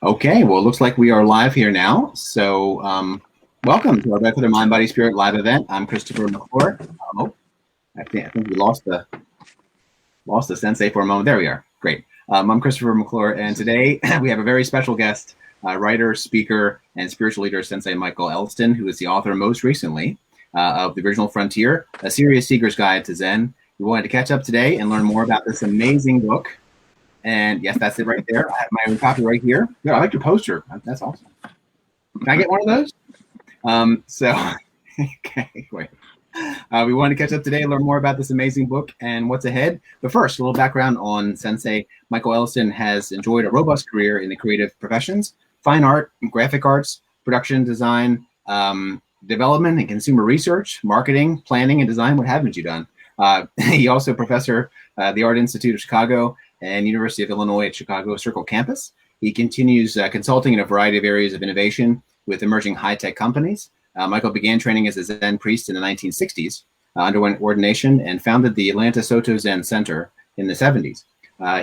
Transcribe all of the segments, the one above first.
Okay, well, it looks like we are live here now. So, welcome to our Back with the Mind, Body, Spirit live event. I'm Christopher McClure. Oh, I think we lost the sensei for a moment. There we are. Great. I'm Christopher McClure, and today we have a very special guest, writer, speaker, and spiritual leader, Sensei Michael Elliston, who is the author most recently of The Original Frontier, A Serious Seeker's Guide to Zen. We wanted to catch up today and learn more about this amazing book. And yes, that's it right there. I have my own copy right here. Good, I like your poster. That's awesome. Can I get one of those? Okay, wait. We wanted to catch up today and learn more about this amazing book and what's ahead. But first, a little background on Sensei. Michael Elliston has enjoyed a robust career in the creative professions, fine art, graphic arts, production design, development and consumer research, marketing, planning, and design. What haven't you done? He also professor at the Art Institute of Chicago and University of Illinois at Chicago Circle Campus. He continues consulting in a variety of areas of innovation with emerging high-tech companies. Michael began training as a Zen priest in the 1960s, underwent ordination, and founded the Atlanta Soto Zen Center in the 70s.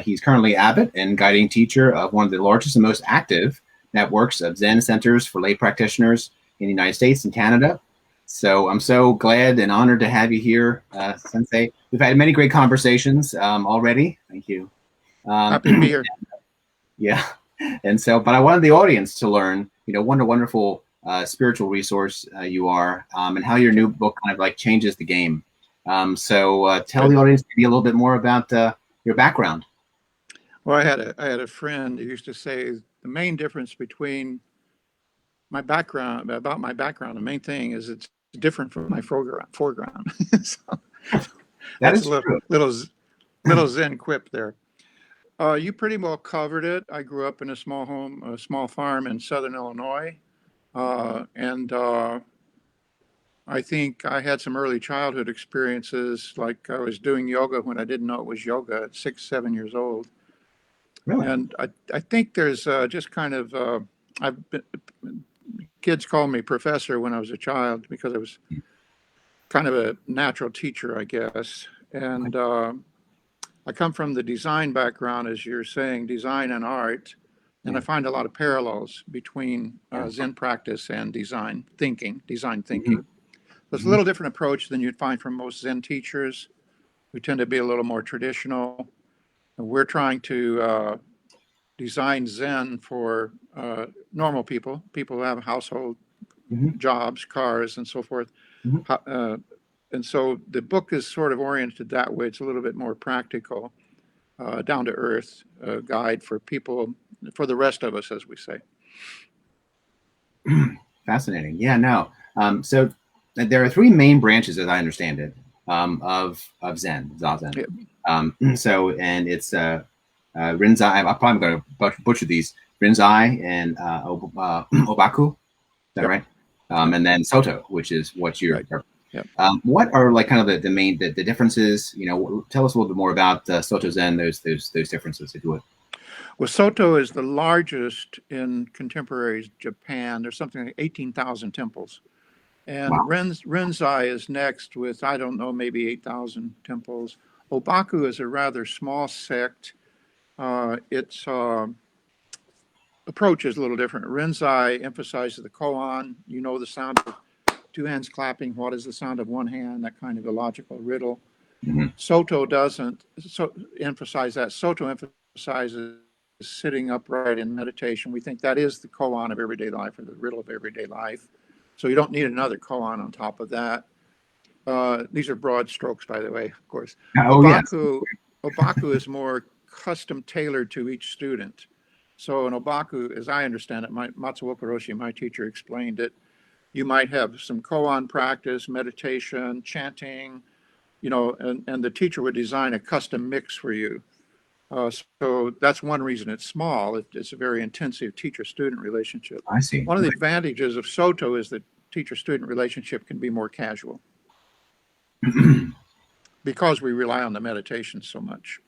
He's currently abbot and guiding teacher of one of the largest and most active networks of Zen centers for lay practitioners in the United States and Canada. So I'm so glad and honored to have you here, Sensei. We've had many great conversations already. Thank you. Happy to be here. Yeah. And so, but I wanted the audience to learn, what a wonderful spiritual resource you are, and how your new book kind of like changes the game. So tell the audience maybe a little bit more about your background. Well, I had a friend who used to say the main difference between my background, the main thing is it's different from my foreground. So that's a little Zen quip there. You pretty well covered it. I grew up in a small farm in Southern Illinois. And I think I had some early childhood experiences, like I was doing yoga when I didn't know it was yoga at 6, 7 years old. Really? And I think there's just kind of, kids called me professor when I was a child because I was kind of a natural teacher, I guess. And I come from the design background, as you're saying, design and art. And I find a lot of parallels between Zen practice and design thinking. Mm-hmm. It's a little different approach than you'd find from most Zen teachers, who tend to be a little more traditional. And we're trying to design Zen for normal people who have household jobs, cars, and so forth. And so the book is sort of oriented that way. It's a little bit more practical, down to earth guide for people, for the rest of us, as we say. Fascinating. Yeah, no. So there are three main branches, as I understand it, of Zen, Zazen. Yeah. So, and it's Rinzai. I'm probably going to butcher these. Rinzai and Obaku. Is that right? And then Soto, which is what you're. Right. Yep. What are like kind of the main the differences? Tell us a little bit more about Soto Zen. Those differences, if you would. Well, Soto is the largest in contemporary Japan. There's something like 18,000 temples. And wow. Rinzai is next with, I don't know, maybe 8,000 temples. Obaku is a rather small sect. Its approach is a little different. Rinzai emphasizes the koan. The sound of two hands clapping. What is the sound of one hand? That kind of illogical riddle. Soto doesn't emphasize that. Soto emphasizes sitting upright in meditation. We think that is the koan of everyday life, or the riddle of everyday life. So you don't need another koan on top of that. These are broad strokes, by the way, of course. Obaku is more custom tailored to each student. So in Obaku, as I understand it, Matsuoka Roshi, my teacher, explained it. You might have some koan practice, meditation, chanting, and the teacher would design a custom mix for you. So that's one reason it's small. It's a very intensive teacher-student relationship. I see. One of the advantages of Soto is that teacher-student relationship can be more casual because we rely on the meditation so much.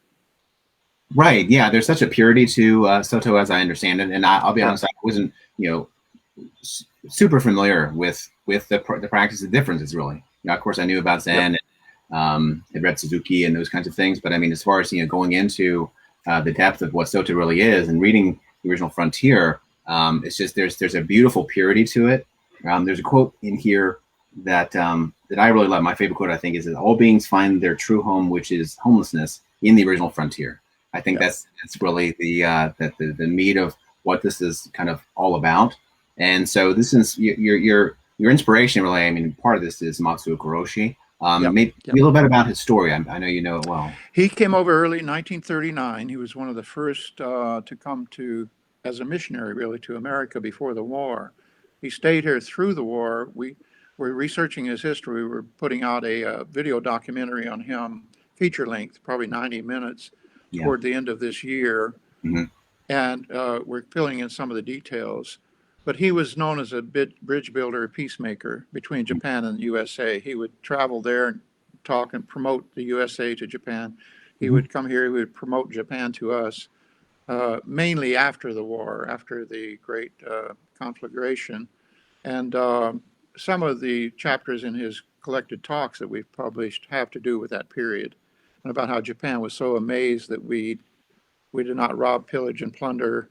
Right. Yeah. There's such a purity to Soto, as I understand it. And I'll be honest, I wasn't, super familiar with the practice, the differences, really. Of course, I knew about Zen and had read Suzuki and those kinds of things. But I mean, as far as, going into the depth of what Soto really is and reading the original frontier, it's just there's a beautiful purity to it. There's a quote in here that that I really love. My favorite quote, I think, is that all beings find their true home, which is homelessness, in the original frontier. I think that's really the meat of what this is kind of all about. And so this is your inspiration, really. I mean, part of this is Matsuo Kuroshi. Maybe a little bit about his story. I know you know it well. He came over early 1939. He was one of the first to come to as a missionary, really, to America before the war. He stayed here through the war. We were researching his history. We were putting out a video documentary on him, feature length, probably 90 minutes, toward the end of this year. And we're filling in some of the details. But he was known as a bridge builder, a peacemaker between Japan and the USA. He would travel there and talk and promote the USA to Japan. He would come here, he would promote Japan to us, mainly after the war, after the Great Conflagration. And some of the chapters in his collected talks that we've published have to do with that period, and about how Japan was so amazed that we did not rob, pillage, and plunder.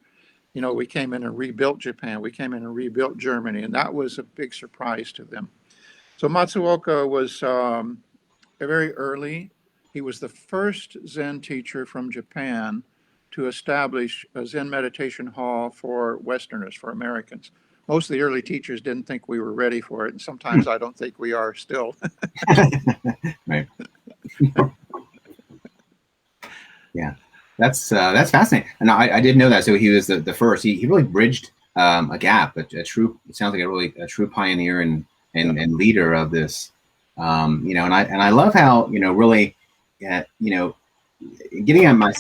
You know, we came in and rebuilt Japan. We came in and rebuilt Germany, and that was a big surprise to them. So Matsuoka was very early. He was the first Zen teacher from Japan to establish a Zen meditation hall for Westerners, for Americans. Most of the early teachers didn't think we were ready for it, and sometimes I don't think we are still. Right. Yeah. That's fascinating, and I didn't know that. So he was the first. He really bridged a gap, a true. It sounds like a true pioneer and leader of this. You know, and I love how, you know, really, you know, getting at my,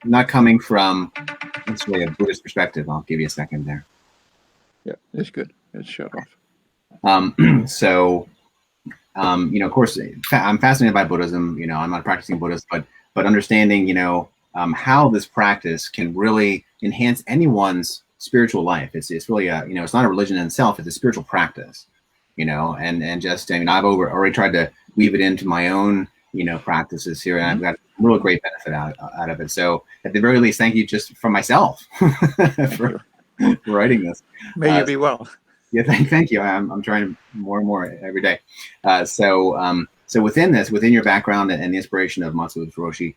not coming from necessarily a Buddhist perspective. I'll give you a second there. Yeah, it's good. It's shut off. So, you know, of course, I'm fascinated by Buddhism. You know, I'm not practicing Buddhist, but understanding, you know, how this practice can really enhance anyone's spiritual life. It's really you know, it's not a religion in itself. It's a spiritual practice, you know, and just, I mean, I've already tried to weave it into my own, you know, practices here, and I've got a real great benefit out of it. So at the very least, thank you just for myself for writing this. May you be well. Yeah, thank you. I'm trying more and more every day. So within this, within your background and the inspiration of Matsuo Kuroshi,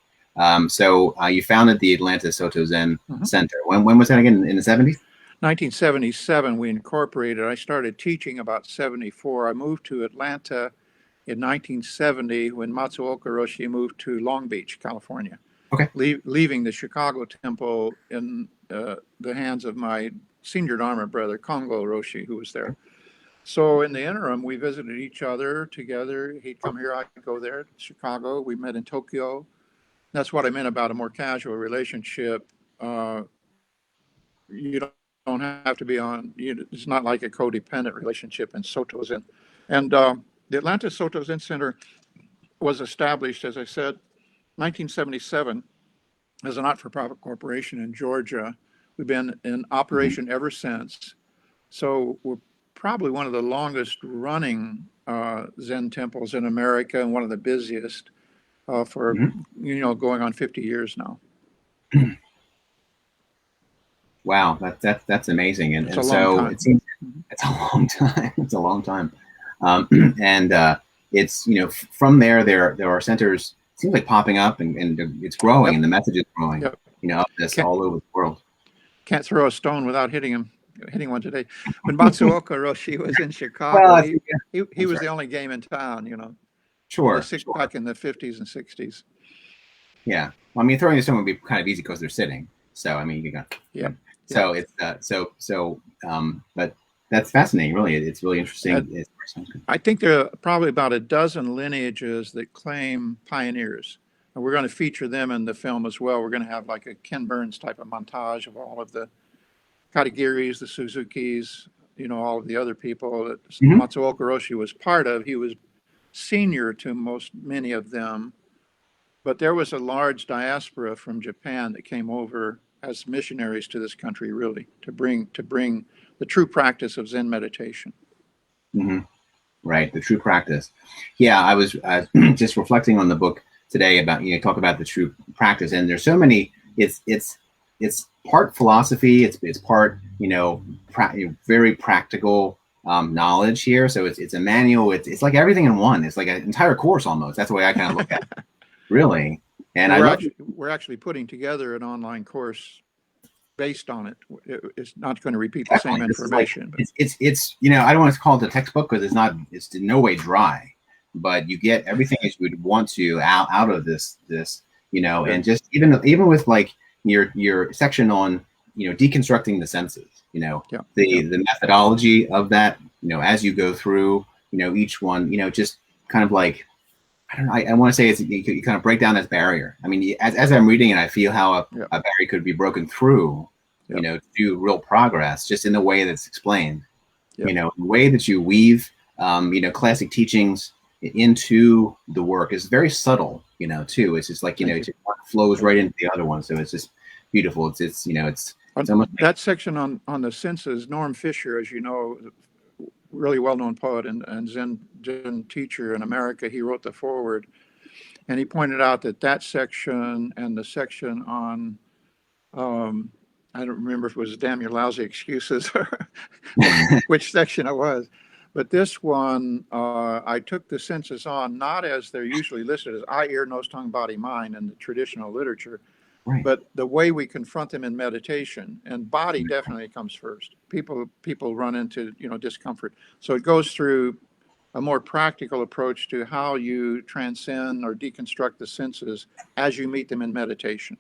you founded the Atlanta Soto Zen Center. When was that again? In the 70s? 1977, we incorporated. I started teaching about 74. I moved to Atlanta in 1970 when Matsuo Kuroshi moved to Long Beach, California. Okay. Leaving the Chicago temple in the hands of my senior Dharma brother, Kongo Roshi, who was there. So in the interim, we visited each other together. He'd come here, I'd go there, Chicago. We met in Tokyo. That's what I meant about a more casual relationship. You don't have to be on, it's not like a codependent relationship in Soto Zen. And the Atlanta Soto Zen Center was established, as I said, 1977 as a not-for-profit corporation in Georgia. We've been in operation ever since. So we're probably one of the longest running Zen temples in America, and one of the busiest for, you know, going on 50 years now. Wow, that's amazing. And so it seems it's a long time. It's a long time. It's, you know, from there are centers, it seems like, popping up, and it's growing, and the message is growing, you know, this all over the world. Can't throw a stone without hitting one today. When Matsuo Kuroshi was in Chicago, he was the only game in town, you know. Sure. Back in the 50s and 60s. Yeah. Well, I mean, throwing a stone would be kind of easy because they're sitting. So, I mean, you got. Yeah. So it's but that's fascinating. Really, it's really interesting. I think there are probably about a dozen lineages that claim pioneers, and we're going to feature them in the film as well. We're going to have like a Ken Burns type of montage of all of the Katagiris, the Suzukis, you know, all of the other people that Matsuo Kuroshi was part of. He was senior to many of them, but there was a large diaspora from Japan that came over as missionaries to this country, really, to bring the true practice of Zen meditation. Right, the true practice. Yeah, I was just reflecting on the book today about, you know, talk about the true practice, and there's so many. It's it's part philosophy. It's part very practical knowledge here. So it's a manual. It's like everything in one. It's like an entire course almost. That's the way I kind of look at it, really. And Well, I love we're actually putting together an online course based on it. It's not going to repeat the same definitely this is like information, but it's I don't want to call it a textbook because it's in no way dry, but you get everything that you would want to out of this and just even with like your section on deconstructing the senses, yeah, the methodology of that, as you go through each one, just kind of like I don't know. I want to say you kind of break down this barrier. I mean, as I'm reading it, I feel how a barrier could be broken through, to do real progress, just in the way that's explained. The way that you weave, classic teachings into the work is very subtle. Too. It's just like it just flows right into the other one. So it's just beautiful. It's almost that section on the senses. Norm Fisher, as you know, really well-known poet and Zen teacher in America, he wrote the foreword, and he pointed out that section and the section on I don't remember if it was damn your lousy excuses or which section it was, but this one I took the senses on not as they're usually listed as eye, ear, nose, tongue, body, mind in the traditional literature, right. but the way we confront them in meditation, and body definitely comes first. People run into discomfort, so it goes through a more practical approach to how you transcend or deconstruct the senses as you meet them in meditation.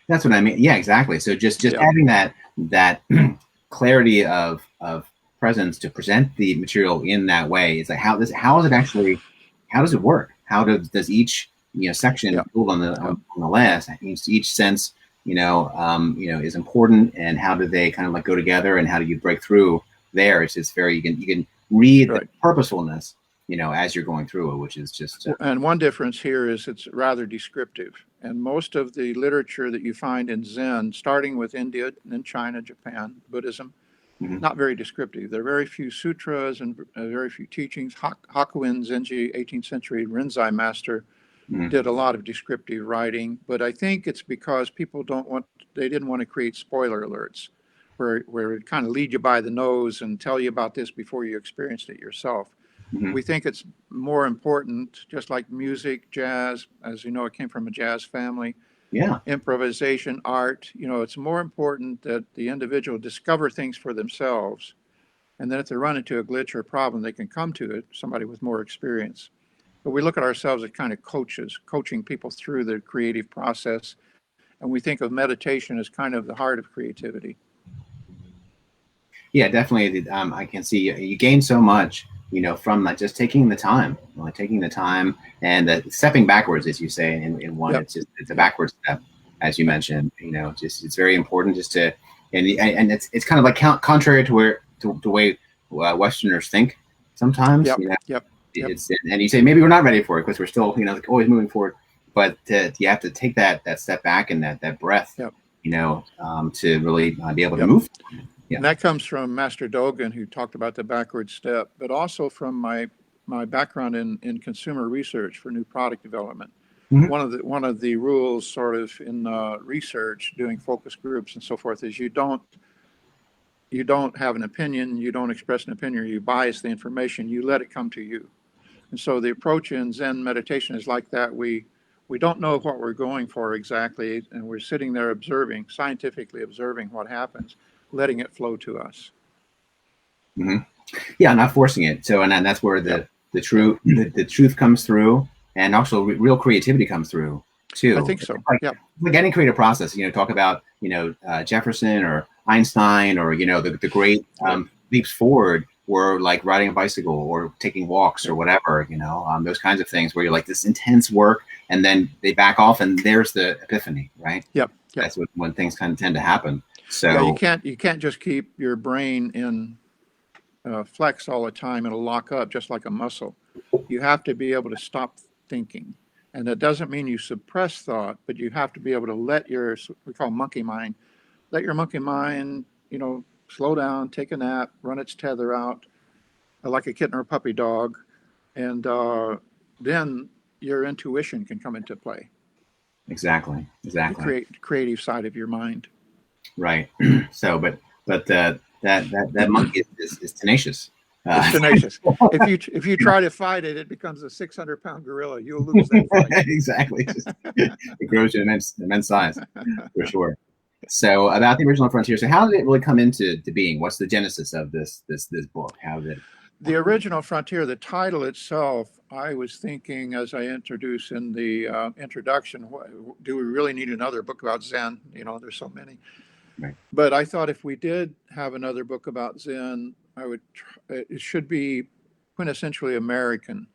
That's what I mean. Yeah, exactly. So just Yeah, having that clarity of presence to present the material in that way is like how is it actually, how does it work? How does each section yeah, build on yeah. the last? Each sense is important, and how do they kind of like go together, and how do you break through there? It's just very you can read the Right. purposefulness as you're going through it, which is just And one difference here is it's rather descriptive. And most of the literature that you find in Zen, starting with India and then China, Japan, Buddhism, mhm. not very descriptive. There are very few sutras and very few teachings. Hakuin Zenji, 18th century Rinzai master, Mhm. did a lot of descriptive writing, but I think it's because people they didn't want to create spoiler alerts where it kind of lead you by the nose and tell you about this before you experienced it yourself. Mhm. We think it's more important, just like music, jazz, as you know, it came from a jazz family, Yeah. improvisation, art, it's more important that the individual discover things for themselves. And then if they run into a glitch or a problem, they can come to it, somebody with more experience. But we look at ourselves as kind of coaches, coaching people through the creative process. And we think of meditation as kind of the heart of creativity. Yeah, definitely. I can see you gain so much, from that, just taking the time, and stepping backwards, as you say, in one. Yep. It's a backward step, as you mentioned. Just it's very important just to, and it's kind of like contrary to the way Westerners think sometimes. Yep. Yep. Yep. It's and you say maybe we're not ready for it because we're still like always moving forward, but you have to take that step back and that breath, Yep. To really be able to Yep. move. Yeah. And that comes from Master Dogen, who talked about the backward step, but also from my background in consumer research for new product development. Mhm. One of the rules, sort of in research, doing focus groups and so forth, is you don't have an opinion, you don't express an opinion, you bias the information, you let it come to you. And so the approach in Zen meditation is like that. We don't know what we're going for exactly, and we're sitting there observing, scientifically observing what happens, letting it flow to us. Mm-hmm. Yeah, not forcing it. So, and then that's where Yep. the truth comes through, and also real creativity comes through I too. think so. Like Yep. like any creative process, talk about Jefferson or Einstein or the great Right. leaps forward, were like riding a bicycle or taking walks or Yep. whatever. Those kinds of things where you're like this intense work, and then they back off, and there's the epiphany, right? Yep. Yep. That's when things kind of tend to happen. Yeah. You So. can't just keep your brain in flex all the time. It'll lock up just like a muscle. You have to be able to stop thinking. And that doesn't mean you suppress thought, but you have to be able to let we call monkey mind, let your monkey mind, slow down, take a nap, run its tether out, like a kitten or a puppy dog. And then your intuition can come into play. Exactly. the Exactly. creative side of your mind. Right. So, but that monkey is tenacious. It's tenacious. If you try to fight it, it becomes a 600-pound gorilla. You'll lose that fight. Exactly. It grows to immense size for sure. So about the original frontier. So how did it really come into being? What's the genesis of this book? How did it? The original frontier, the title itself, I was thinking as I introduced in the introduction, do we really need another book about Zen? You know, there's so many. Right. But I thought if we did have another book about Zen, it should be quintessentially American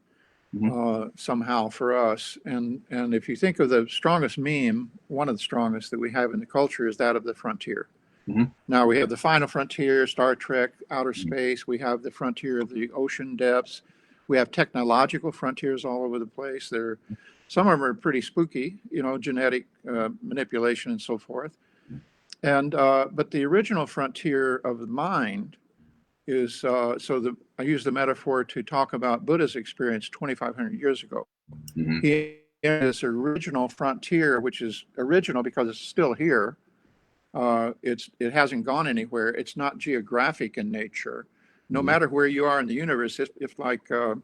somehow for us. And if you think of the strongest meme, one of the strongest that we have in the culture is that of the frontier. Mm-hmm. Now we have the final frontier, Star Trek, outer space. We have the frontier of the ocean depths. We have technological frontiers all over the place. Some of them are pretty spooky, you know, genetic manipulation and so forth. And but the original frontier of the mind is I use the metaphor to talk about Buddha's experience 2,500 years ago. Mm-hmm. He entered this original frontier, which is original because it's still here. It hasn't gone anywhere. It's not geographic in nature. No matter where you are in the universe, if like the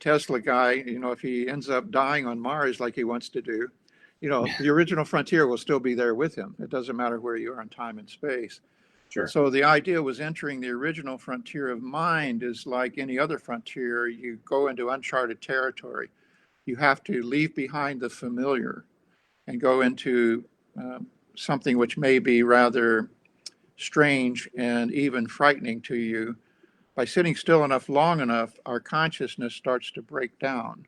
Tesla guy, you know, if he ends up dying on Mars like he wants to do, you know, the original frontier will still be there with him. It doesn't matter where you are in time and space. Sure. So the idea was entering the original frontier of mind is like any other frontier. You go into uncharted territory. You have to leave behind the familiar and go into something which may be rather strange and even frightening to you. By sitting still enough, long enough, our consciousness starts to break down.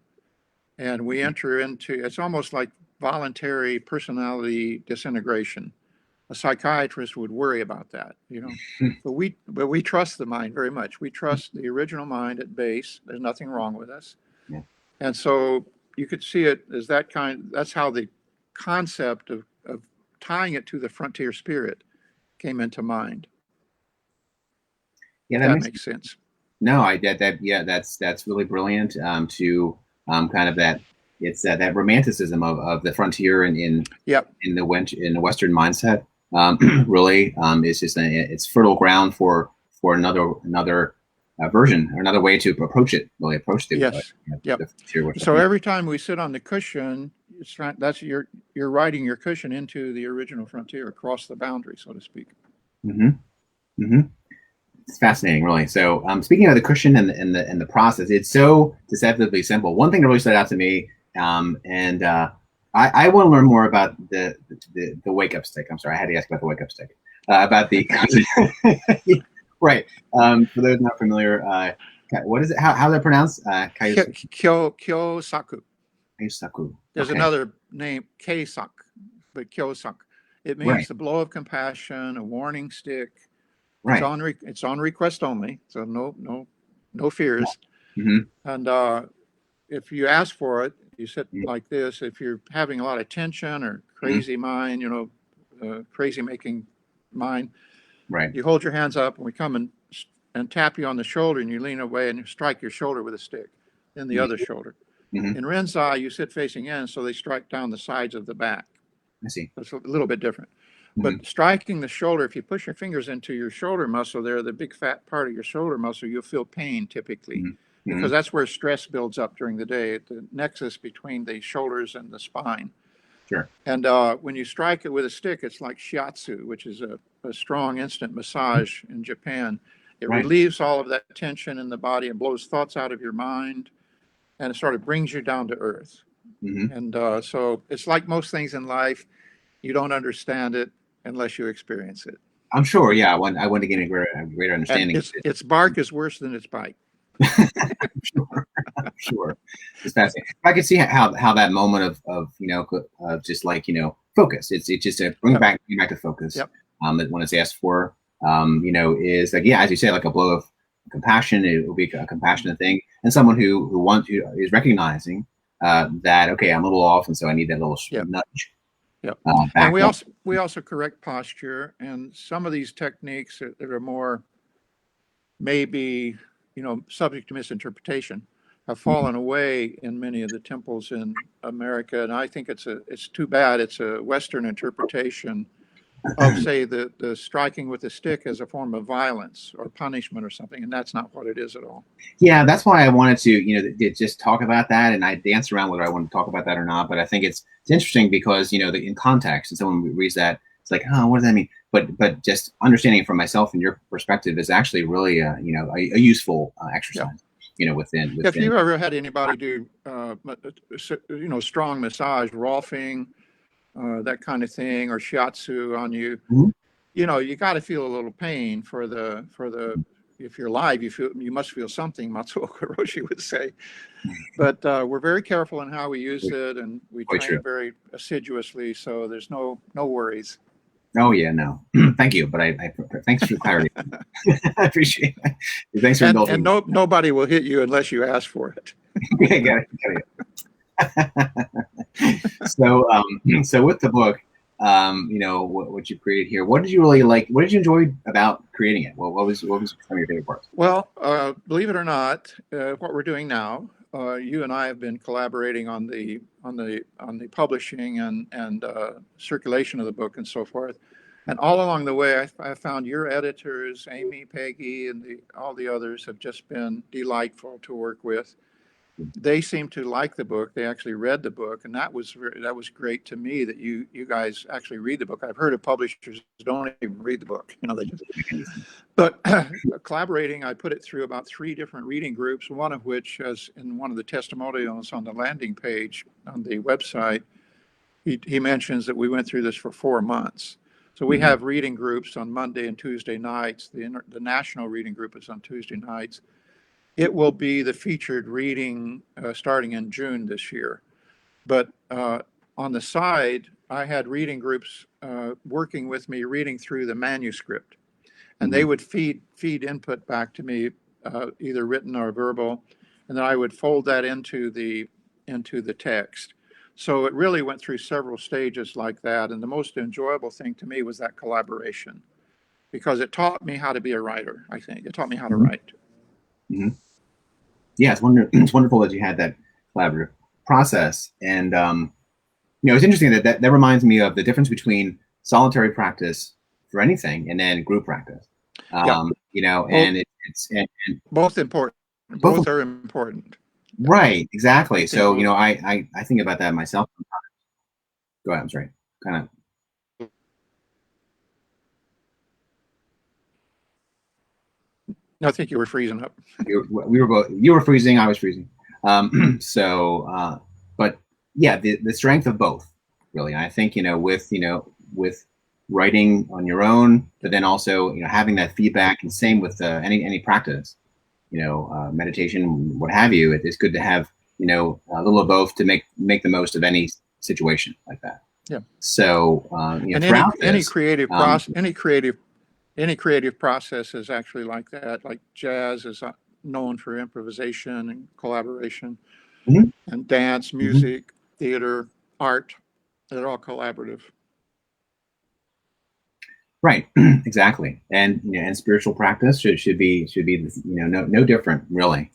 And we enter into, it's almost like voluntary personality disintegration. A psychiatrist would worry about that, you know. But we trust the mind very much. We trust the original mind at base. There's nothing wrong with us. Yeah. And so you could see it as that's how the concept of tying it to the frontier spirit came into mind. Yeah, that makes sense. No, I get that. Yeah, that's really brilliant. To kind of that, it's that romanticism of the frontier in the Western mindset. Really, it's just it's fertile ground for another version or another way to approach it. Really approach the the frontier. So every time we sit on the cushion, you're riding your cushion into the original frontier, across the boundary, so to speak. Mm-hmm. Mm-hmm. It's fascinating, really. So, speaking of the cushion and the process, it's so deceptively simple. One thing that really stood out to me, and I want to learn more about the wake up stick. I'm sorry, I had to ask about the wake up stick. About the right. For those not familiar, what is it? How's that pronounced? Kyosaku. Kyosaku. There's another name, Keisak, but Kyosak. It means the blow of compassion, a warning stick. Right. It's on request only, so no fears. Mm-hmm. And if you ask for it, you sit like this. If you're having a lot of tension or crazy mind, you know, crazy making mind, right? You hold your hands up, and we come and tap you on the shoulder, and you lean away and you strike your shoulder with a stick, then the other shoulder. In Renzai, you sit facing in, so they strike down the sides of the back. I see. It's a little bit different. But striking the shoulder, if you push your fingers into your shoulder muscle there, the big fat part of your shoulder muscle, you'll feel pain typically, because that's where stress builds up during the day, at the nexus between the shoulders and the spine. Sure. And when you strike it with a stick, it's like shiatsu, which is a strong instant massage in Japan. It relieves all of that tension in the body and blows thoughts out of your mind, and it sort of brings you down to earth. And so it's like most things in life, you don't understand it unless you experience it. I'm sure. Yeah, I want to get a greater understanding. Its bark is worse than its bite. I'm sure. It's fascinating. I could see how that moment of just like focus. It's just a bring back to focus. Yep. That when it's asked for, is like as you say, like a blow of compassion. It will be a compassionate thing, and someone who is recognizing that okay, I'm a little off, and so I need that little nudge. Yep. And we also correct posture, and some of these techniques that are more maybe subject to misinterpretation have fallen away in many of the temples in America, and I think it's too bad. It's a Western interpretation of, say, the striking with a stick as a form of violence or punishment or something, and that's not what it is at all. Yeah, that's why I wanted to, just talk about that, and I danced around whether I want to talk about that or not. But I think it's interesting because in context, and someone reads that, it's like, oh, what does that mean? But just understanding it from myself and your perspective is actually really a useful exercise. Within. If you ever had anybody do strong massage, rolfing, that kind of thing, or shiatsu on you, Mhm. You got to feel a little pain for the if you're live, you must feel something, Matsuo Kuroshi would say. But we're very careful in how we use it, and we Quite train true. very assiduously, so there's no worries. Oh yeah, no, thank you. But I thanks for the clarity. I appreciate it. Thanks for indulging. And nobody will hit you unless you ask for it. Got it. So with the book, what you created here, what did you really like? What did you enjoy about creating it? What was some of your favorite parts? Well, believe it or not, what we're doing now, you and I have been collaborating on the publishing and circulation of the book and so forth. And all along the way, I found your editors, Amy, Peggy, and all the others have just been delightful to work with. They seem to like the book. They actually read the book, and that was great to me that you guys actually read the book. I've heard of publishers don't even read the book. They just. But collaborating, I put it through about 3 different reading groups. One of which, as in one of the testimonials on the landing page on the website, he mentions that we went through this for 4 months. So we have reading groups on Monday and Tuesday nights. The national reading group is on Tuesday nights. It will be the featured reading starting in June this year. But on the side, I had reading groups working with me, reading through the manuscript. And they would feed input back to me, either written or verbal, and then I would fold that into the text. So it really went through several stages like that. And the most enjoyable thing to me was that collaboration, because it taught me how to be a writer. I think it taught me how to write. Mm-hmm. Yeah, it's wonderful that you had that collaborative process, and it's interesting that reminds me of the difference between solitary practice for anything and then group practice. And both important. Both are important. Right, exactly. So I think about that myself. Go ahead. I'm sorry. Kind of. I think you were freezing up. You were freezing. I was freezing. But yeah, the strength of both, really. And I think with writing on your own, but then also having that feedback, and same with any practice, meditation, what have you. It's good to have a little of both to make the most of any situation like that. Yeah. So and any creative process is actually like that. Like jazz is known for improvisation and collaboration, and dance, music, theater, art. They're all collaborative. Right, exactly, and and spiritual practice should be no different, really.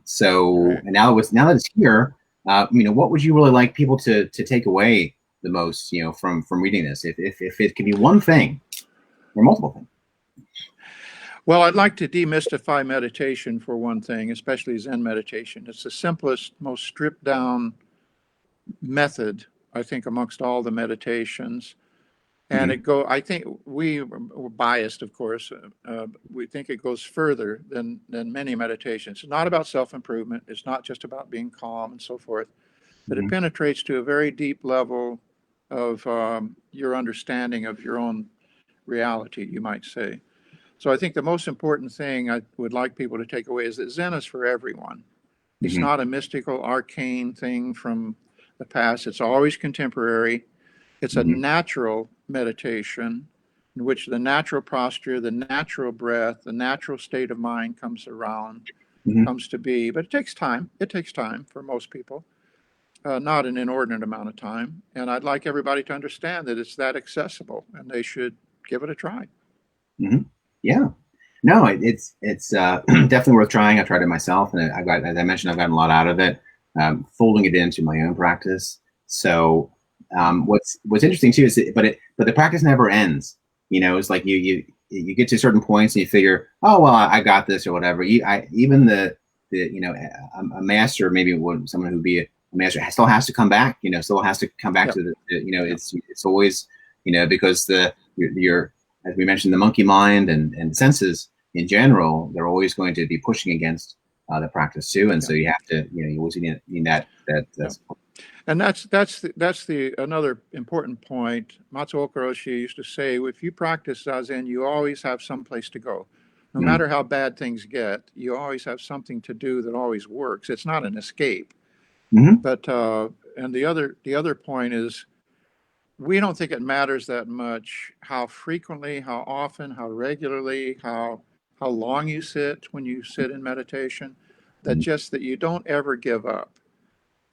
So right. And now that it's here, what would you really like people to take away the most, from reading this, if it could be one thing or multiple things? Well, I'd like to demystify meditation for one thing, especially Zen meditation. It's the simplest, most stripped down method, I think, amongst all the meditations. And I think we're biased, of course. We think it goes further than many meditations. It's not about self-improvement. It's not just about being calm and so forth. But it penetrates to a very deep level of your understanding of your own reality, you might say. So I think the most important thing I would like people to take away is that Zen is for everyone. It's not a mystical, arcane thing from the past. It's always contemporary. It's a natural meditation in which the natural posture, the natural breath, the natural state of mind comes around, comes to be. But it takes time. It takes time for most people, not an inordinate amount of time. And I'd like everybody to understand that it's that accessible, and they should give it a try. Yeah. No, it's definitely worth trying. I've tried it myself, and I've got, as I mentioned, I've gotten a lot out of it. Folding it into my own practice. So what's interesting too is that, but the practice never ends. It's like you get to certain points and you figure, oh well, I got this or whatever. Even a master, maybe someone who'd be a master still has to come back. Still has to come back Yep. to Yep. it's always because your as we mentioned, the monkey mind and senses in general, they're always going to be pushing against the practice too, and so Yep. you have to, you always need that Yep. And that's the another important point. Matsuoka Roshi used to say, if you practice Zazen, you always have some place to go. No mm, matter how bad things get, you always have something to do that always works. It's not an escape. mm-hmm, But and the other point is, we don't think it matters that much how frequently, how often, how regularly, how long you sit when you sit in meditation. That just that you don't ever give up,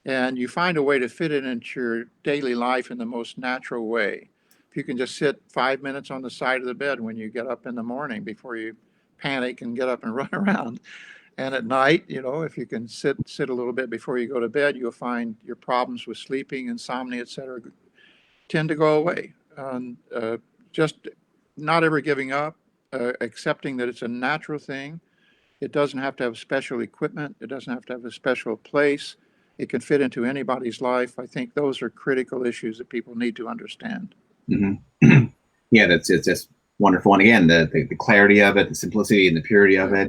and you find a way to fit it into your daily life in the most natural way. If you can just sit 5 minutes on the side of the bed when you get up in the morning before you panic and get up and run around, and at night, if you can sit a little bit before you go to bed, you'll find your problems with sleeping, insomnia, etc., tend to go away. Just not ever giving up, accepting that it's a natural thing. It doesn't have to have special equipment. It doesn't have to have a special place. It can fit into anybody's life. I think those are critical issues that people need to understand. mm-hmm. Yeah, that's wonderful. And again, the clarity of it, the simplicity and the purity of Yeah.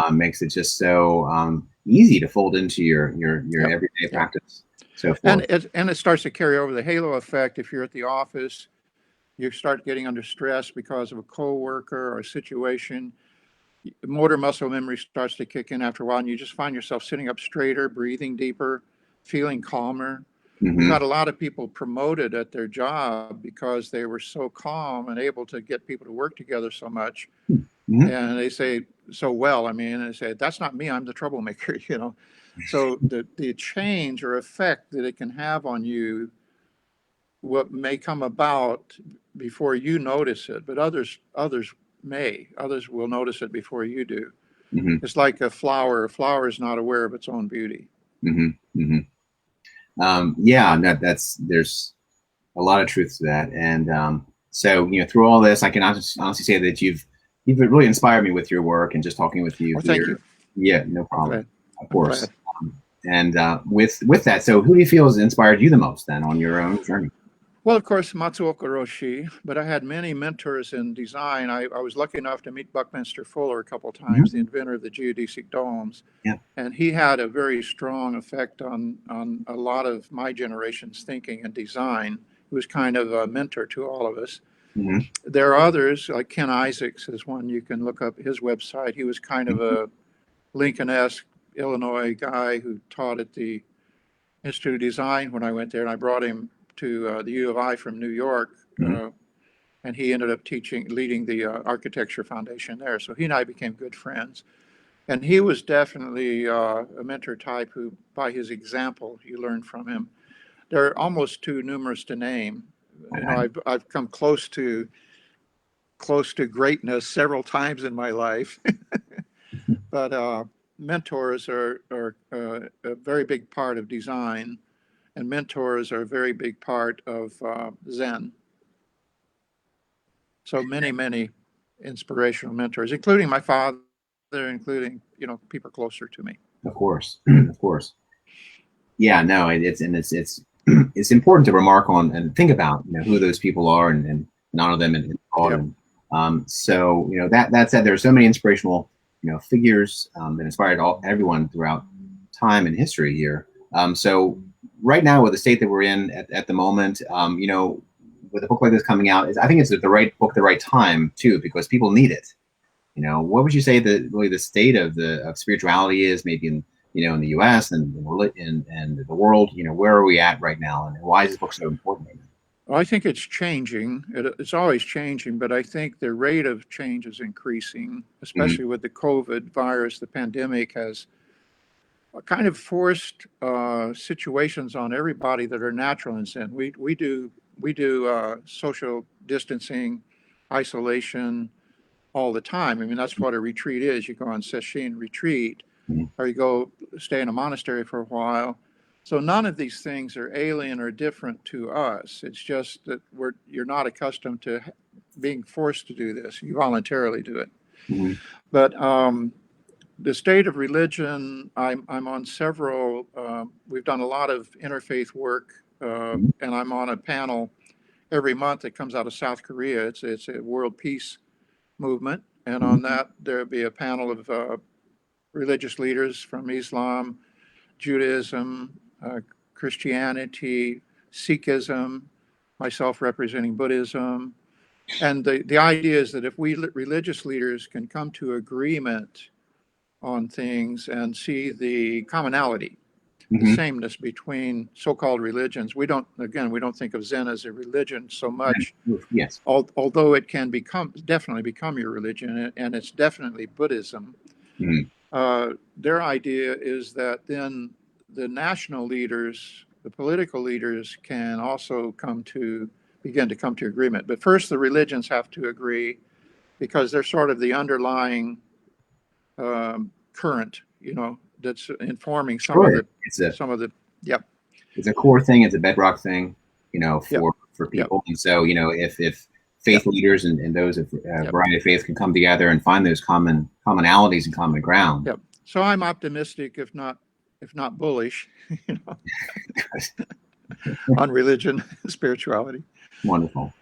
it makes it just so easy to fold into your Yep. everyday Yep. practice. So And forth. it starts to carry over the halo effect. If you're at the office, you start getting under stress because of a coworker or a situation. Motor muscle memory starts to kick in after a while, and you just find yourself sitting up straighter, breathing deeper, feeling calmer. We've Mm-hmm, had a lot of people promoted at their job because they were so calm and able to get people to work together so much. mm-hmm, And they say so well. I mean, they say, that's not me, I'm the troublemaker, you know. So the change or effect that it can have on you, what may come about before you notice it, but others will notice it before you do. mm-hmm, It's like a flower. A flower is not aware of its own beauty. mm-hmm, mm-hmm. Yeah, that's there's a lot of truth to that. And so, through all this, I can honestly say that you've really inspired me with your work and just talking with you Well, thank here. you. Yeah, no I'm problem. glad. Of I'm course. glad. And with that, so who do you feel has inspired you the most then on your own journey? Well, of course, Matsuoka Roshi, but I had many mentors in design. I was lucky enough to meet Buckminster Fuller a couple of times, the Mm-hmm. inventor of the geodesic domes. Yeah. And he had a very strong effect on a lot of my generation's thinking and design. He was kind of a mentor to all of us. Mm-hmm. There are others, like Ken Isaacs is one. You can look up his website. He was kind of a Lincoln-esque Illinois guy who taught at the Institute of Design when I went there, and I brought him to the U of I from New York, Mm-hmm. and he ended up leading the architecture foundation there. So he and I became good friends, and he was definitely a mentor type who, by his example, you learn from him. They're almost too numerous to name. Okay. I've come close to greatness several times in my life, but mentors are a very big part of design, and mentors are a very big part of Zen. So many inspirational mentors, including my father, including people closer to me. Of course. Of course. Yeah, no, it's important to remark on and think about who those people are and honor them and thought. Yep. And so that said, there are so many inspirational figures that inspired everyone throughout time and history here. So right now, with the state that we're in at the moment, with a book like this coming out, I think it's the right book, the right time too, because people need it. What would you say that really the state of spirituality is, maybe in the U.S. and the world? Where are we at right now, and why is this book so important right now? Well, I think it's changing. It's always changing, but I think the rate of change is increasing, Mm-hmm, especially with the COVID virus. The pandemic has kind of forced situations on everybody that are natural in Zen. We do social distancing, isolation, all the time. I mean, that's what a retreat is. You go on sesshin retreat, or you go stay in a monastery for a while. So none of these things are alien or different to us. It's just that you're not accustomed to being forced to do this. You voluntarily do it. Mm-hmm. But the state of religion, I'm on several, we've done a lot of interfaith work, and I'm on a panel every month that comes out of South Korea. It's a world peace movement. And on that, there'll be a panel of religious leaders from Islam, Judaism, Christianity, Sikhism, myself representing Buddhism. And the idea is that if we religious leaders can come to agreement on things and see the commonality, the sameness between so-called religions. We don't think of Zen as a religion so much. Yes. Although it can definitely become your religion, and it's definitely Buddhism. Their idea is that then the national leaders, the political leaders, can also begin to come to agreement. But first, the religions have to agree, because they're sort of the underlying current, that's informing some of the. Yep. It's a core thing. It's a bedrock thing, for people. And so, if faith leaders and those of variety of faith can come together and find those commonalities and common ground. Yep. So I'm optimistic, if not bullish, on religion, spirituality. Wonderful.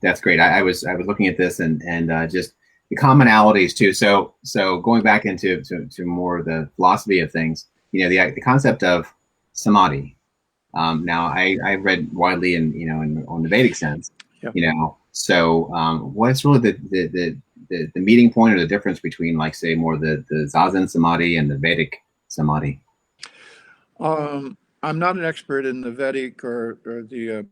That's great. I was looking at this and just the commonalities too. So going back into more of the philosophy of things, the concept of samadhi. Now I read widely on the Vedic sense, so what's really the meeting point or the difference between, like, say, more the Zazen samadhi and the Vedic samadhi? I'm not an expert in the Vedic or the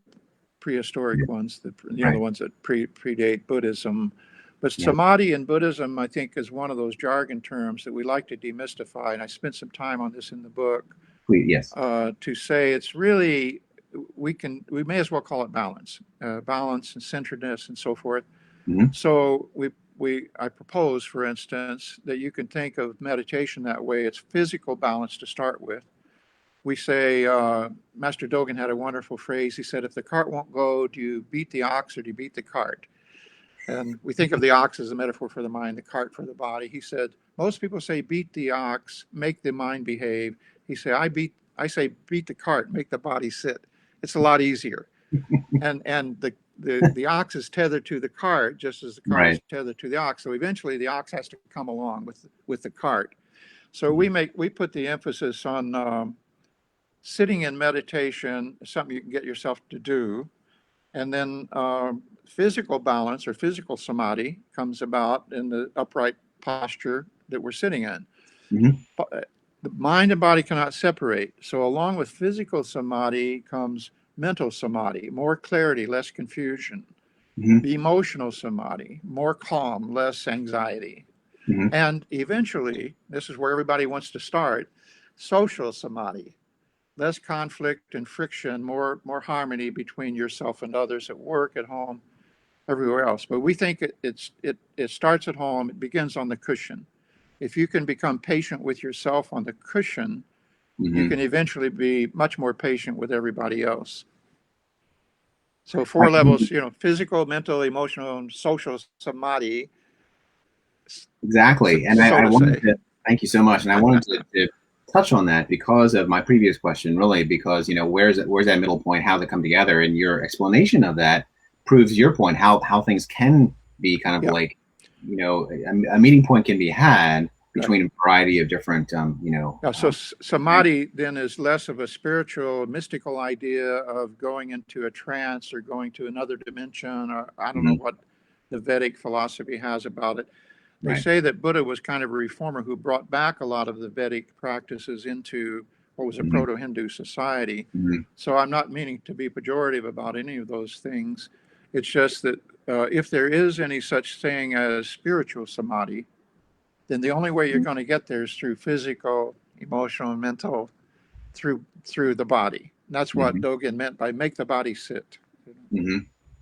prehistoric ones, the ones that predate Buddhism. But samadhi in Buddhism, I think, is one of those jargon terms that we like to demystify. And I spent some time on this in the book. Yes. To say it's really, we may as well call it balance and centeredness and so forth. So I propose, for instance, that you can think of meditation that way. It's physical balance to start with. We say, Master Dogen had a wonderful phrase. He said, if the cart won't go, do you beat the ox or do you beat the cart? And we think of the ox as a metaphor for the mind, the cart for the body. He said, most people say beat the ox, make the mind behave. He said, I say beat the cart, make the body sit. It's a lot easier. and the ox is tethered to the cart, just as the cart is tethered to the ox. So eventually the ox has to come along with the cart. So we put the emphasis on sitting in meditation, something you can get yourself to do. And then physical balance or physical samadhi comes about in the upright posture that we're sitting in. The mind and body cannot separate. So along with physical samadhi comes mental samadhi, more clarity, less confusion. Emotional samadhi, more calm, less anxiety. And eventually, this is where everybody wants to start, social samadhi, less conflict and friction, more harmony between yourself and others at work, at home, everywhere else. But we think it starts at home. It begins on the cushion. If you can become patient with yourself on the cushion, you can eventually be much more patient with everybody else. So 4 levels, physical, mental, emotional, and social samadhi. Exactly. And I wanted to, thank you so much. And I wanted to touch on that because of my previous question, really, because, where's that middle point, how they come together, and your explanation of that proves your point, how things can be kind of like, a meeting point can be had between a variety of different, So samadhi then is less of a spiritual, mystical idea of going into a trance or going to another dimension, or I don't know what the Vedic philosophy has about it. They say that Buddha was kind of a reformer who brought back a lot of the Vedic practices into what was a proto-Hindu society. So I'm not meaning to be pejorative about any of those things. It's just that if there is any such thing as spiritual samadhi, then the only way you're going to get there is through physical, emotional, and mental, through the body. And that's what Dogen meant by make the body sit.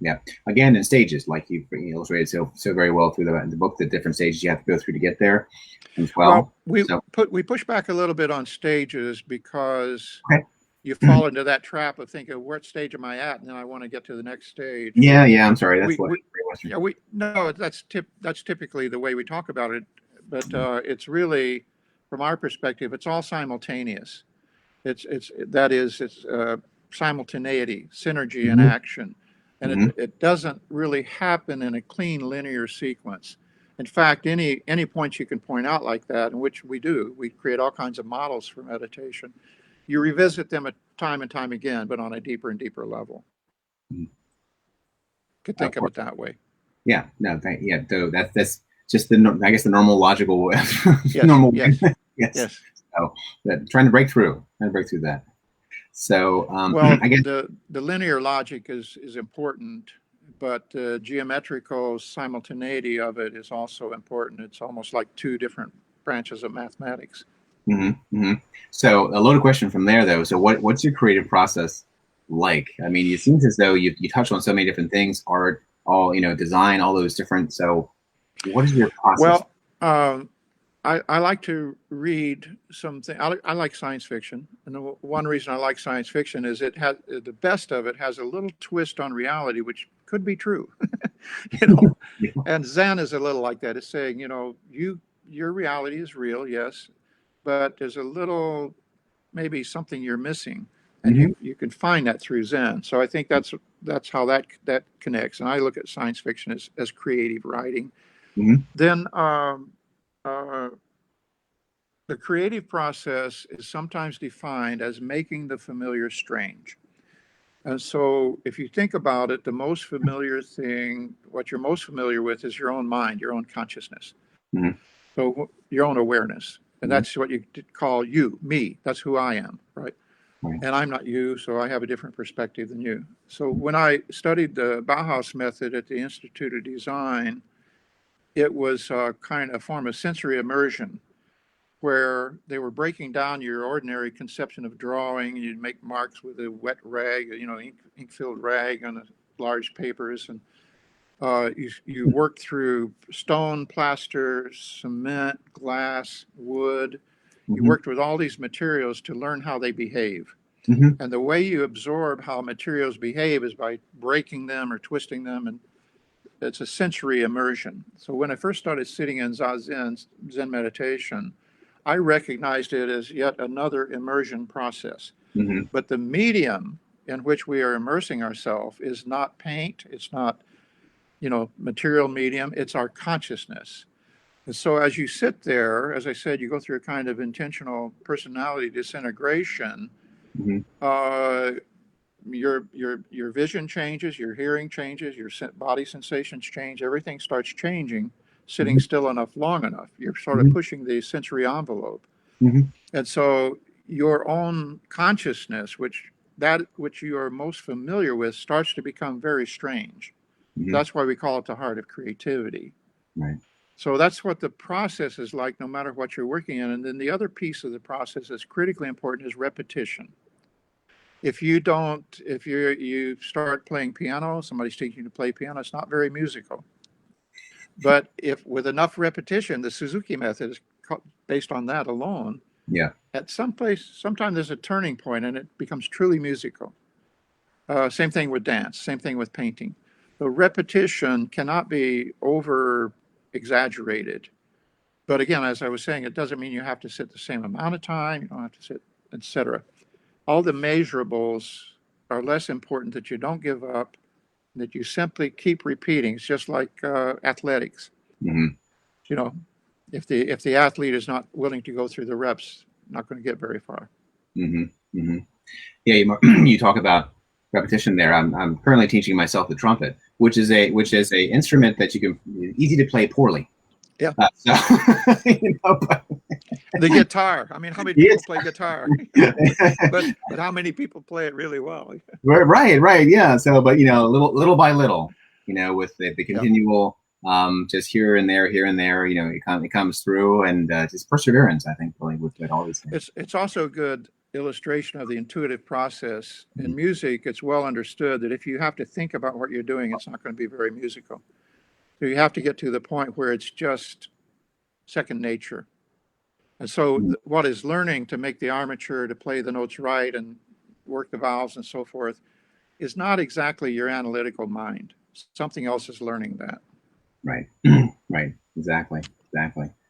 Yeah. Again, in stages, like you illustrated so very well through the book, the different stages you have to go through to get there as Well, well. we So we push back a little bit on stages because okay. you fall into that trap of thinking, what stage am I at? And then I want to get to the next stage. Yeah. I'm sorry. That's We, what we Western. yeah, no, that's typically the way we talk about it, but it's really, from our perspective, it's all simultaneous. It's simultaneity, synergy in Mm-hmm. action, and Mm-hmm. it doesn't really happen in a clean linear sequence. In fact, any points you can point out like that, in which we do, we create all kinds of models for meditation. You revisit them time and time again, but on a deeper and deeper level. Could Of think of course. it that way. Yeah. No. Yeah. So that's just I guess the normal logical Yes, normal yes, way. Yes. yes. So trying to break through, that. So Well, I guess. the linear logic is important, but the geometrical simultaneity of it is also important. It's almost like two different branches of mathematics. So a loaded question from there, though. So what's your creative process like? I mean, it seems as though you touched on so many different things, art, all design, all those different. So what is your process? Well, um, I like to read something. I like science fiction, and the one reason I like science fiction is it has the best of it has a little twist on reality, which could be true, you know. And Zen is a little like that. It's saying, your reality is real, yes, but there's a little maybe something you're missing, and Hmm. you can find that through Zen. So I think that's how that connects. And I look at science fiction as creative writing. Hmm. Then uh, the creative process is sometimes defined as making the familiar strange. And so, if you think about it, the most familiar thing, what you're most familiar with, is your own mind, your own consciousness. Hmm. So, your own awareness. And Hmm. that's what you call you, me. That's who I am, right? Right. And I'm not you, so I have a different perspective than you. So, when I studied the Bauhaus Method at the Institute of Design, it was kind of a form of sensory immersion where they were breaking down your ordinary conception of drawing. You'd make marks with a wet rag, ink-filled rag on large papers, and you worked through stone, plaster, cement, glass, wood. You Hmm. worked with all these materials to learn how they behave. Hmm. And the way you absorb how materials behave is by breaking them or twisting them, and it's a sensory immersion. So when I first started sitting in Zen meditation, I recognized it as yet another immersion process. Hmm. But the medium in which we are immersing ourselves is not paint, it's not, material medium, it's our consciousness. And so as you sit there, as I said, you go through a kind of intentional personality disintegration. Hmm. Uh, your vision changes, your hearing changes, your body sensations change, everything starts changing, sitting Hmm. still enough, long enough. You're sort of Hmm. pushing the sensory envelope. Hmm. And so your own consciousness, which you are most familiar with, starts to become very strange. Hmm. That's why we call it the heart of creativity. Right. So that's what the process is like, no matter what you're working in. And then the other piece of the process that's critically important is repetition. If you start playing piano, somebody's teaching you to play piano, it's not very musical. But if with enough repetition, the Suzuki method is based on that alone. Yeah. At sometime there's a turning point and it becomes truly musical. Same thing with dance, same thing with painting. The repetition cannot be over exaggerated. But again, as I was saying, it doesn't mean you have to sit the same amount of time, you don't have to sit, etc. All the measurables are less important, that you don't give up, that you simply keep repeating. It's just like athletics. Hmm. You know, if the athlete is not willing to go through the reps, not going to get very far. Hmm. Hmm. Yeah, you talk about repetition there. I'm currently teaching myself the trumpet, which is a instrument that you can easy to play poorly. Yeah. So, but, The guitar. I mean, how many people yes. play guitar? But how many people play it really well? Right, yeah. So, but little by little, with the Yeah. continual, just here and there, it comes through, and just perseverance. I think really with all these things. It's also good. illustration of the intuitive process. In music, it's well understood that if you have to think about what you're doing, it's not going to be very musical. So you have to get to the point where it's just second nature. And so what is learning to make the armature, to play the notes right and work the valves and so forth, is not exactly your analytical mind. Something else is learning that. Right. Right. Exactly.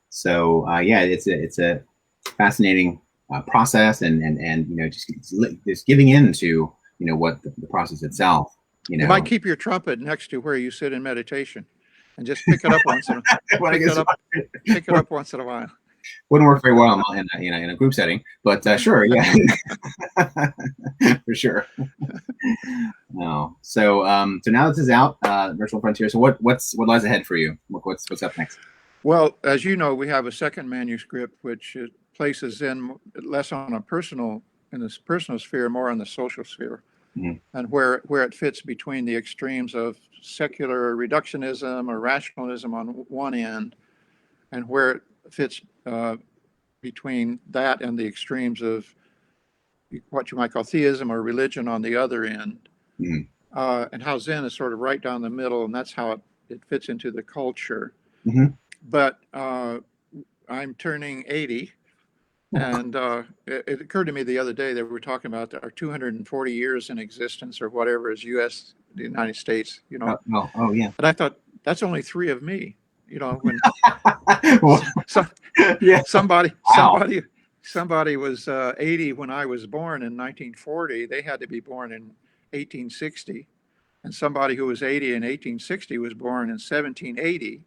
So yeah, it's a fascinating process, and just giving into what the process itself. You might keep your trumpet next to where you sit in meditation, and just pick it up once in a pick it up once in a while. Wouldn't work very well in a group setting, but sure, yeah, for sure. No, so now this is out, Virtual Frontier. So what lies ahead for you? What's up next? Well, as you know, we have a second manuscript which places Zen less on a personal, in this personal sphere, more on the social sphere, and where it fits between the extremes of secular reductionism or rationalism on one end, and where it fits between that and the extremes of what you might call theism or religion on the other end, and how Zen is sort of right down the middle, and that's how it fits into the culture. But I'm turning 80, and it occurred to me the other day that we were talking about our 240 years in existence or whatever is U.S., the United States, Oh yeah. And I thought, that's only 3 of me, when Yeah. somebody was 80 when I was born in 1940. They had to be born in 1860. And somebody who was 80 in 1860 was born in 1780.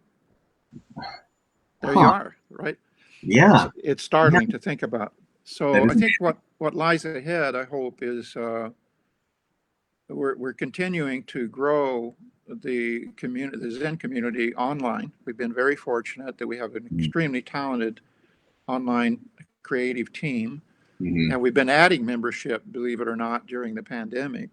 There you are, right? Yeah. It's startling to think about. So I think what lies ahead, I hope, is we're continuing to grow the community, the Zen community online. We've been very fortunate that we have an extremely talented online creative team, and we've been adding membership, believe it or not, during the pandemic.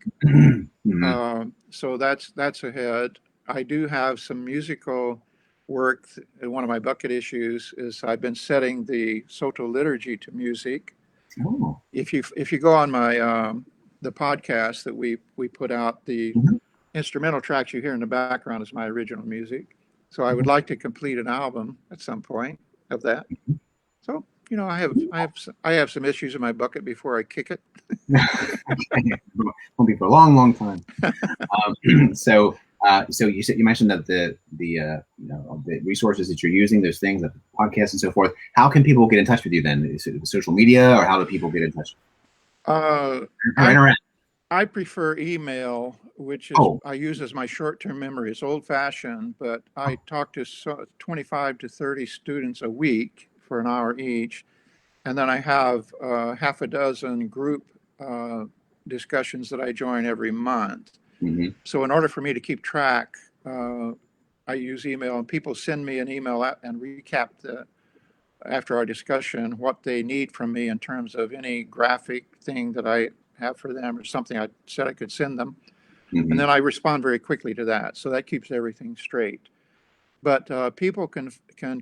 So that's ahead. I do have some musical work. One of my bucket issues is I've been setting the Soto liturgy to music. Oh. If you go on my the podcast that we put out, the instrumental tracks you hear in the background is my original music. So I would like to complete an album at some point of that. So I have some issues in my bucket before I kick it. Won't be for a long, long time. So you mentioned that the resources that you're using, those things, like podcasts and so forth. How can people get in touch with you then? Is it social media, or how do people get in touch? I prefer email, which is I use as my short-term memory. It's old-fashioned, but I talk to 25 to 30 students a week for an hour each, and then I have half a dozen group discussions that I join every month. So in order for me to keep track, I use email, and people send me an email and recap after our discussion what they need from me in terms of any graphic thing that I have for them or something I said I could send them. And then I respond very quickly to that. So that keeps everything straight. But people can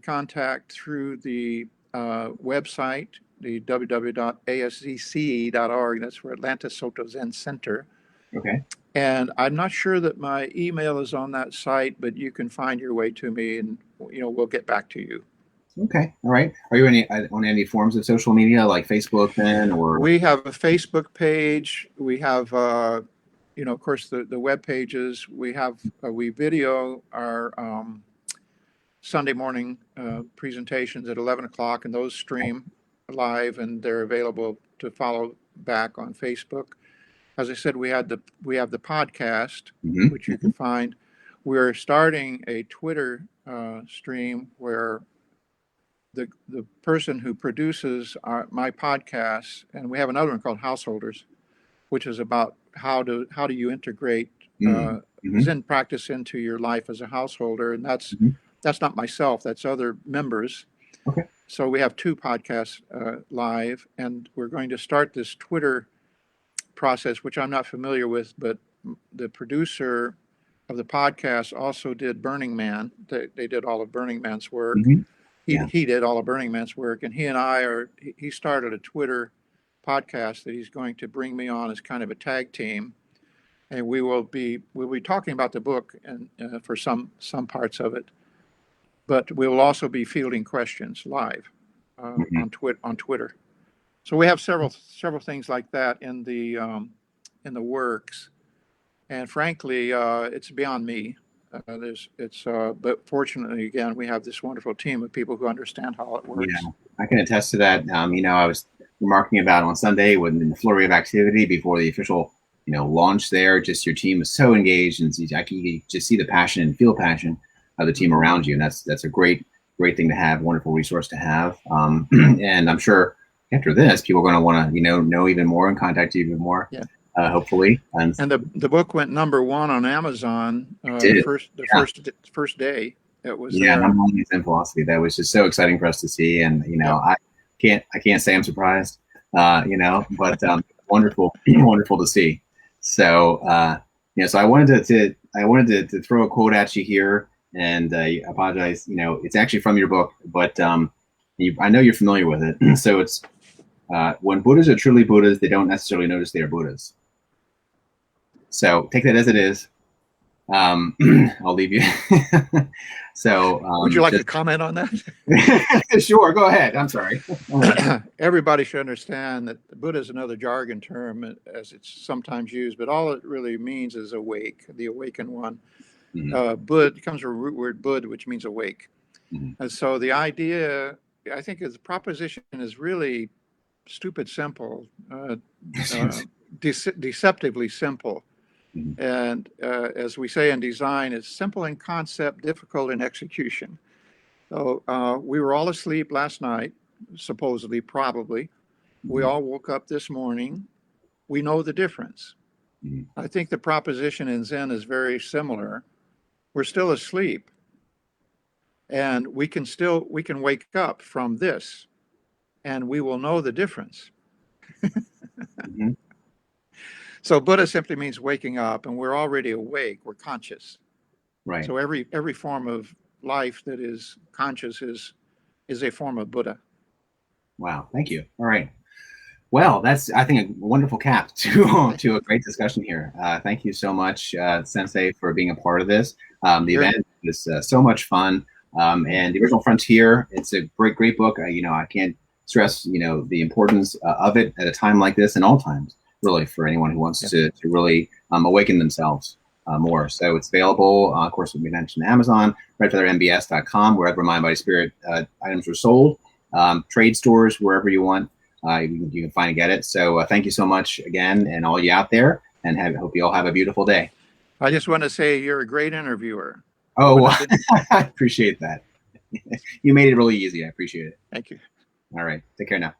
contact through the website, the www.aszce.org. That's for Atlanta Soto Zen Center. Okay. And I'm not sure that my email is on that site, but you can find your way to me, and we'll get back to you. Okay. All right. Are you on any forms of social media like Facebook then, or? We have a Facebook page. We have, of course, the web pages. We have we video our Sunday morning presentations at 11 o'clock, and those stream live, and they're available to follow back on Facebook. As I said, we have the podcast, which you can find. We're starting a Twitter stream where the person who produces my podcast, and we have another one called Householders, which is about how do you integrate Zen practice into your life as a householder, and that's not myself, that's other members. Okay. So we have 2 podcasts live, and we're going to start this Twitter process, which I'm not familiar with, but the producer of the podcast also did Burning Man. They did all of Burning Man's work. He did all of Burning Man's work, and he and I he started a Twitter podcast that he's going to bring me on as kind of a tag team, and we'll be talking about the book and for some parts of it, but we will also be fielding questions live on Twitter. So we have several things like that in the works, and frankly, it's beyond me. But fortunately, again, we have this wonderful team of people who understand how it works. Yeah, I can attest to that. I was remarking about on Sunday when the flurry of activity before the official, launch there. Just your team is so engaged, and you can just see the passion and feel passion of the team around you, and that's a great thing to have, wonderful resource to have. And I'm sure after this, people are going to want to know even more and contact you even more. Yeah. Hopefully. And the book went #1 on Amazon first day. It was number one in Zen philosophy. That was just so exciting for us to see, and I can't say I'm surprised, but wonderful to see. So so I wanted to throw a quote at you here, and I apologize. It's actually from your book, but I know you're familiar with it. So it's when Buddhas are truly Buddhas, they don't necessarily notice they are Buddhas. So take that as it is. I'll leave you. So would you like to comment on that? Sure, go ahead. I'm sorry. Everybody should understand that Buddha is another jargon term as it's sometimes used, but all it really means is awake, the awakened one. Bud comes from the root word bud, which means awake. And so the idea, I think, is the proposition is really stupid simple, deceptively simple. And as we say in design, it's simple in concept, difficult in execution. So we were all asleep last night, supposedly, probably. We all woke up this morning. We know the difference. I think the proposition in Zen is very similar. We're still asleep, and we can wake up from this, and we will know the difference. So Buddha simply means waking up, and we're already awake. We're conscious. Right. So every form of life that is conscious is a form of Buddha. Wow. Thank you. All right. Well, that's, I think, a wonderful cap to a great discussion here. Thank you so much, Sensei, for being a part of this. The event is so much fun. And The Original Frontier, it's a great book. I can't stress, the importance of it at a time like this and all times, really, for anyone who wants to really awaken themselves more. So it's available, of course, we mentioned Amazon, redfeathermbs.com, wherever Mind, Body, Spirit items are sold, trade stores, wherever you want. You can find and get it. So thank you so much again, and all you out there, and hope you all have a beautiful day. I just want to say you're a great interviewer. Oh, well, I appreciate that. You made it really easy. I appreciate it. Thank you. All right. Take care now.